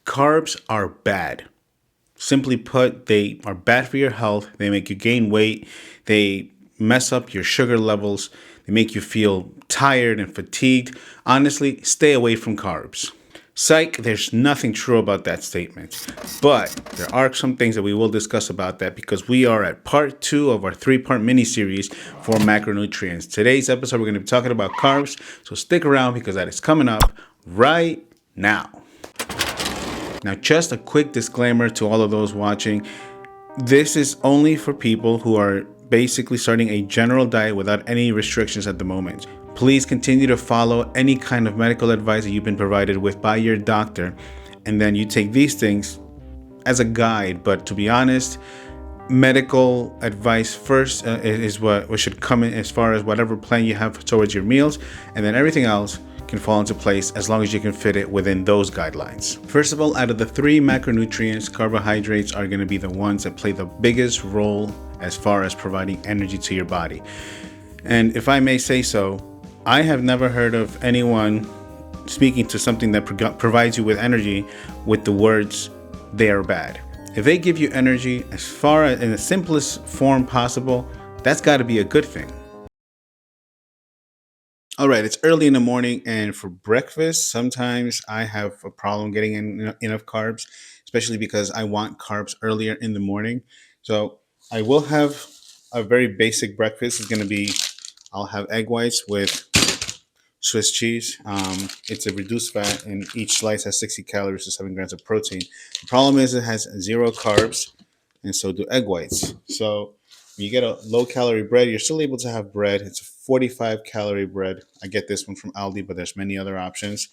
Carbs are bad. Simply put, they are bad for your health. They make you gain weight. They mess up your sugar levels. They make you feel tired and fatigued. Honestly, stay away from carbs. Psych, there's nothing true about that statement. But there are some things that we will discuss about that because we are at part 2 of our 3-part mini-series for macronutrients. Today's episode, we're going to be talking about carbs. So stick around because that is coming up right now. Now, just a quick disclaimer to all of those watching. This is only for people who are basically starting a general diet without any restrictions at the moment. Please continue to follow any kind of medical advice that you've been provided with by your doctor. And then you take these things as a guide. But to be honest, medical advice first is what should come in as far as whatever plan you have towards your meals. And then everything else can fall into place as long as you can fit it within those guidelines. First of all, out of the 3 macronutrients, carbohydrates are going to be the ones that play the biggest role as far as providing energy to your body. And if I may say so, I have never heard of anyone speaking to something that provides you with energy with the words, they are bad. If they give you energy as far as in the simplest form possible, that's got to be a good thing. All right, it's early in the morning, and for breakfast, sometimes I have a problem getting enough carbs, especially because I want carbs earlier in the morning. So I will have a very basic breakfast. It's going to be, I'll have egg whites with Swiss cheese. It's a reduced fat, and each slice has 60 calories to 7 grams of protein. The problem is it has 0 carbs, and so do egg whites. So when you get a low-calorie bread, you're still able to have bread. It's a 45-calorie bread. I get this one from Aldi, but there's many other options.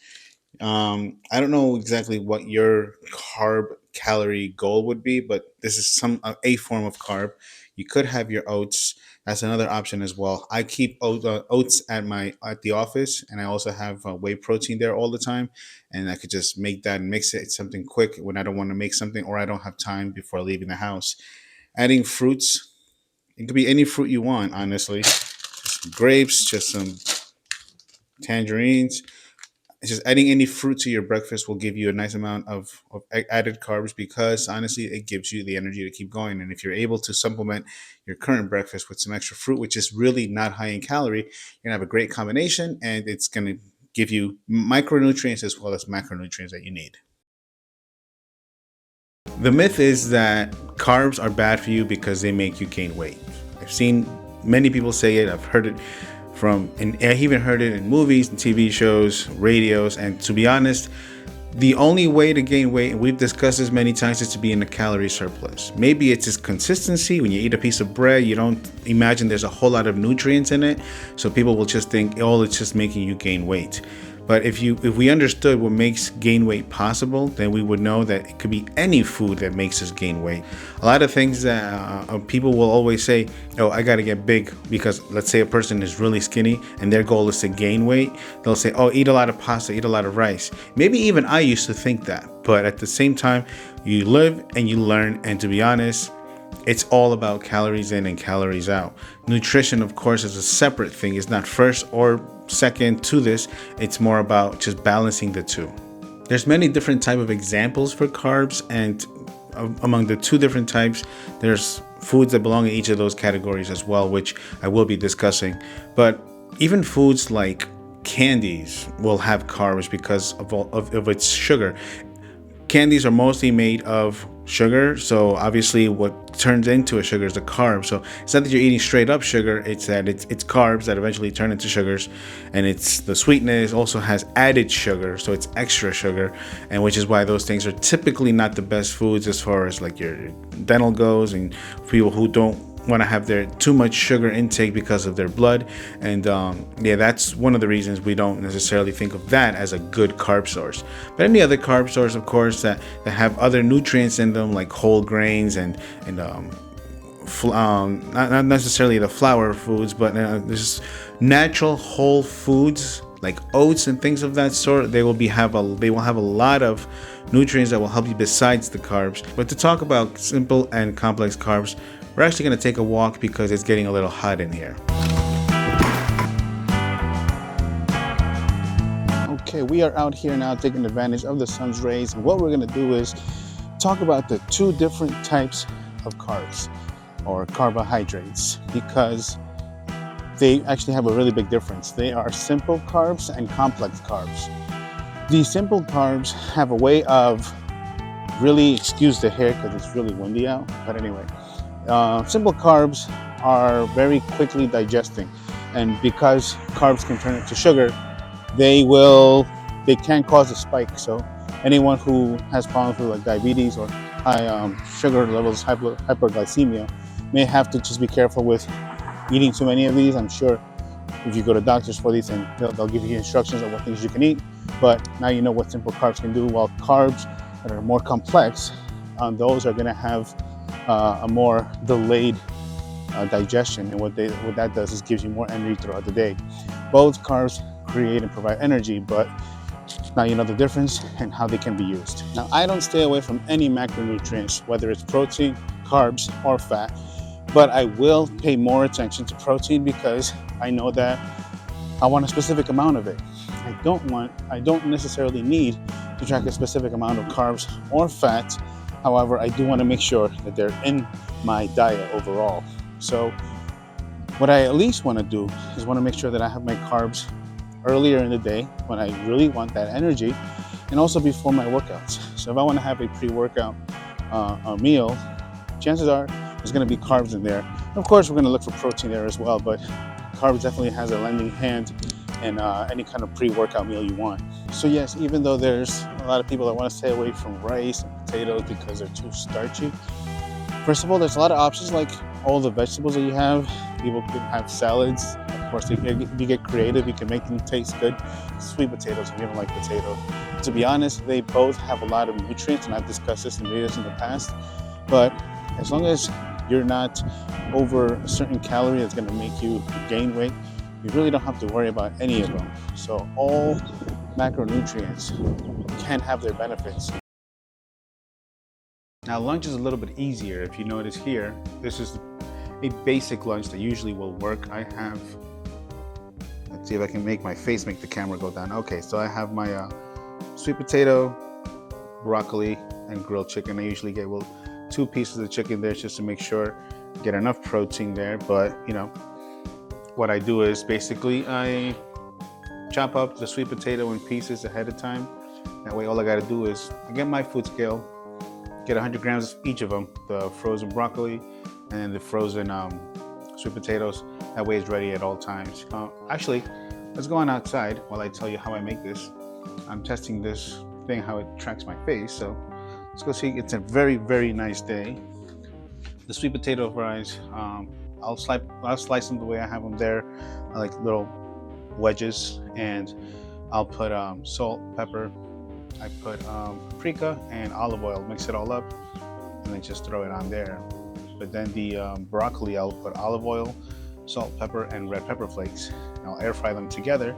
I don't know exactly what your carb calorie goal would be, but this is a form of carb. You could have your oats. That's another option as well. I keep oats at the office, and I also have whey protein there all the time, and I could just make that and mix it. It's something quick when I don't want to make something or I don't have time before leaving the house. Adding fruits. It could be any fruit you want, honestly. Just some grapes, just some tangerines. Just adding any fruit to your breakfast will give you a nice amount of added carbs because, honestly, it gives you the energy to keep going. And if you're able to supplement your current breakfast with some extra fruit, which is really not high in calorie, you're going to have a great combination, and it's going to give you micronutrients as well as macronutrients that you need. The myth is that carbs are bad for you because they make you gain weight. I've seen many people say it. I've heard it and I even heard it in movies and TV shows, radios. And to be honest, the only way to gain weight, and we've discussed this many times, is to be in a calorie surplus. Maybe it's just consistency. When you eat a piece of bread, you don't imagine there's a whole lot of nutrients in it. So people will just think, oh, it's just making you gain weight. But if we understood what makes gain weight possible, then we would know that it could be any food that makes us gain weight. A lot of things that people will always say, oh, I got to get big because let's say a person is really skinny and their goal is to gain weight. They'll say, oh, eat a lot of pasta, eat a lot of rice. Maybe even I used to think that. But at the same time, you live and you learn. And to be honest, it's all about calories in and calories out. Nutrition, of course, is a separate thing. It's not first or second to this. It's more about just balancing the two. There's many different type of examples for carbs, and among the 2 different types, there's foods that belong in each of those categories as well, which I will be discussing. But even foods like candies will have carbs because of its sugar. Candies are mostly made of sugar, so obviously what turns into a sugar is a carb. So it's not that you're eating straight up sugar, it's that it's carbs that eventually turn into sugars, and it's the sweetness also has added sugar, so it's extra sugar, and which is why those things are typically not the best foods as far as like your dental goes, and people who don't want to have their too much sugar intake because of their blood. And that's one of the reasons we don't necessarily think of that as a good carb source. But any other carb source, of course, that have other nutrients in them, like whole grains and not necessarily the flour foods, but there's natural whole foods like oats and things of that sort. They will have a lot of nutrients that will help you besides the carbs. But to talk about simple and complex carbs, we're actually going to take a walk because it's getting a little hot in here. Okay, we are out here now taking advantage of the sun's rays, and what we're going to do is talk about the two different types of carbs or carbohydrates, because they actually have a really big difference. They are simple carbs and complex carbs. These simple carbs have a way of really, excuse the hair because it's really windy out, but anyway, simple carbs are very quickly digesting, and because carbs can turn into sugar, they can cause a spike. So anyone who has problems with like diabetes or high sugar levels, hyperglycemia, may have to just be careful with eating too many of these. I'm sure if you go to doctors for these, and they'll give you instructions on what things you can eat. But now you know what simple carbs can do. While carbs that are more complex, those are going to have a more delayed digestion, and what that does is gives you more energy throughout the day. Both carbs create and provide energy, but now you know the difference and how they can be used. Now, I don't stay away from any macronutrients, whether it's protein, carbs, or fat, but I will pay more attention to protein because I know that I want a specific amount of it. I don't necessarily need to track a specific amount of carbs or fat. However, I do want to make sure that they're in my diet overall. So what I at least want to do is want to make sure that I have my carbs earlier in the day when I really want that energy, and also before my workouts. So if I want to have a pre-workout meal, chances are there's going to be carbs in there. And of course, we're going to look for protein there as well, but carbs definitely has a lending hand in any kind of pre-workout meal you want. So yes, even though there's a lot of people that want to stay away from rice and potatoes because they're too starchy, first of all, there's a lot of options like all the vegetables that you have. People can have salads. Of course, if you get creative, you can make them taste good. Sweet potatoes, if you don't like potato. To be honest, they both have a lot of nutrients, and I've discussed this in videos in the past. But as long as you're not over a certain calorie that's going to make you gain weight, you really don't have to worry about any of them. So all macronutrients can have their benefits. Now, lunch is a little bit easier. If you notice here, this is a basic lunch that usually will work. I have, let's see if I can make my face make the camera go down. Okay, so I have my sweet potato, broccoli, and grilled chicken. I usually get 2 pieces of chicken there just to make sure I get enough protein there. But you know, what I do is basically I chop up the sweet potato in pieces ahead of time. That way all I gotta do is I get my food scale, get 100 grams of each of them, the frozen broccoli and the frozen sweet potatoes. That way it's ready at all times. Actually, let's go on outside while I tell you how I make this. I'm testing this thing, how it tracks my face. So let's go see. It's a very, very nice day. The sweet potato fries, I'll slice them the way I have them there, like little wedges, and I'll put salt, pepper. I put paprika and olive oil, mix it all up, and then just throw it on there. But then the broccoli, I'll put olive oil, salt, pepper, and red pepper flakes. And I'll air fry them together,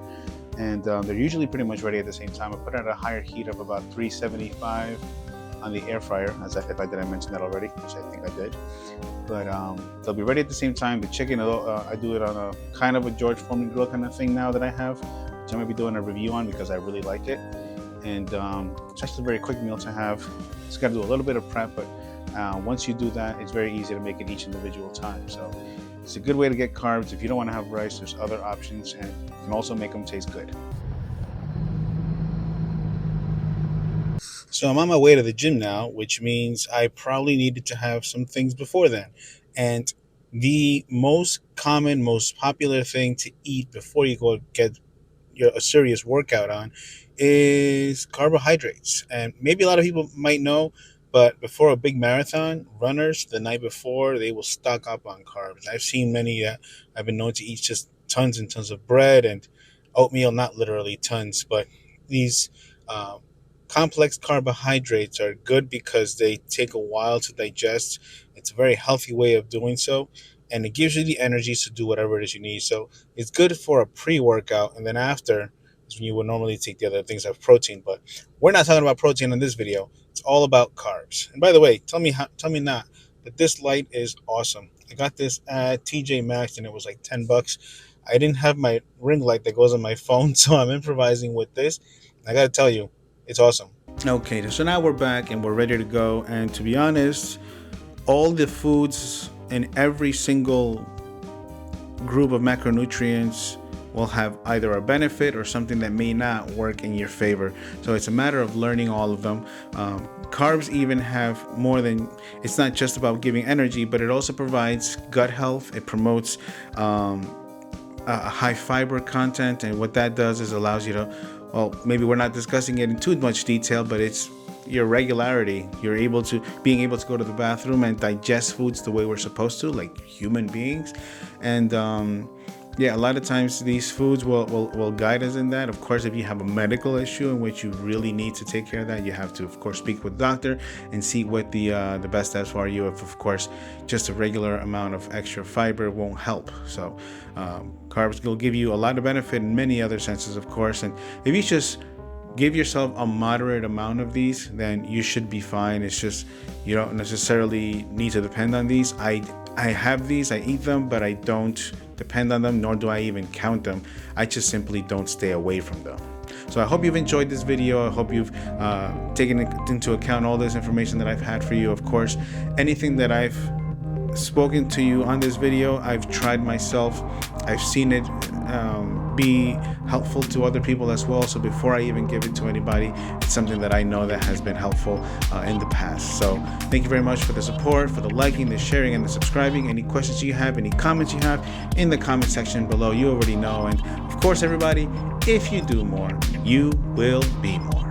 and they're usually pretty much ready at the same time. I put it at a higher heat of about 375 on the air fryer, if I didn't mention that already, which I think I did. But they'll be ready at the same time. The chicken, I do it on a kind of a George Foreman grill kind of thing now that I have, which I'm gonna be doing a review on because I really like it. And it's actually a very quick meal to have. Just got to do a little bit of prep, but once you do that, it's very easy to make it each individual time. So it's a good way to get carbs. If you don't want to have rice, there's other options, and you can also make them taste good. So I'm on my way to the gym now, which means I probably needed to have some things before then. And the most common, most popular thing to eat before you go get a serious workout on is carbohydrates. And maybe a lot of people might know, but before a big marathon, runners the night before, they will stock up on carbs. I've seen many that I've been known to eat just tons and tons of bread and oatmeal, not literally tons, but these complex carbohydrates are good because they take a while to digest. It's a very healthy way of doing so, and it gives you the energy to do whatever it is you need. So it's good for a pre-workout, and then after is when you would normally take the other things of protein. But we're not talking about protein in this video. It's all about carbs. And by the way, tell me not that this light is awesome. I got this at TJ Maxx and it was like $10. I didn't have my ring light that goes on my phone, so I'm improvising with this. I gotta tell you, it's awesome. Okay, so now we're back and we're ready to go. And to be honest, all the foods in every single group of macronutrients will have either a benefit or something that may not work in your favor. So it's a matter of learning all of them. Carbs even have more than, it's not just about giving energy, but it also provides gut health. It promotes a high fiber content, and what that does is allows you to, well, maybe we're not discussing it in too much detail, but it's your regularity. You're being able to go to the bathroom and digest foods the way we're supposed to, like human beings. And yeah, a lot of times these foods will guide us in that. Of course, if you have a medical issue in which you really need to take care of that, you have to, of course, speak with the doctor and see what the best steps for you. If, of course, just a regular amount of extra fiber won't help. So carbs will give you a lot of benefit in many other senses, of course. And if you just give yourself a moderate amount of these, then you should be fine. It's just you don't necessarily need to depend on these. I have these, I eat them, but I don't depend on them, nor do I even count them. I just simply don't stay away from them. So I hope you've enjoyed this video. I hope you've taken into account all this information that I've had for you. Of course, anything that I've spoken to you on this video, I've tried myself. I've seen it be helpful to other people as well. So before I even give it to anybody, it's something that I know that has been helpful in the past. So thank you very much for the support, for the liking, the sharing, and the subscribing. Any questions you have, any comments you have, in the comment section below. You already know. And of course, everybody, if you do more, you will be more.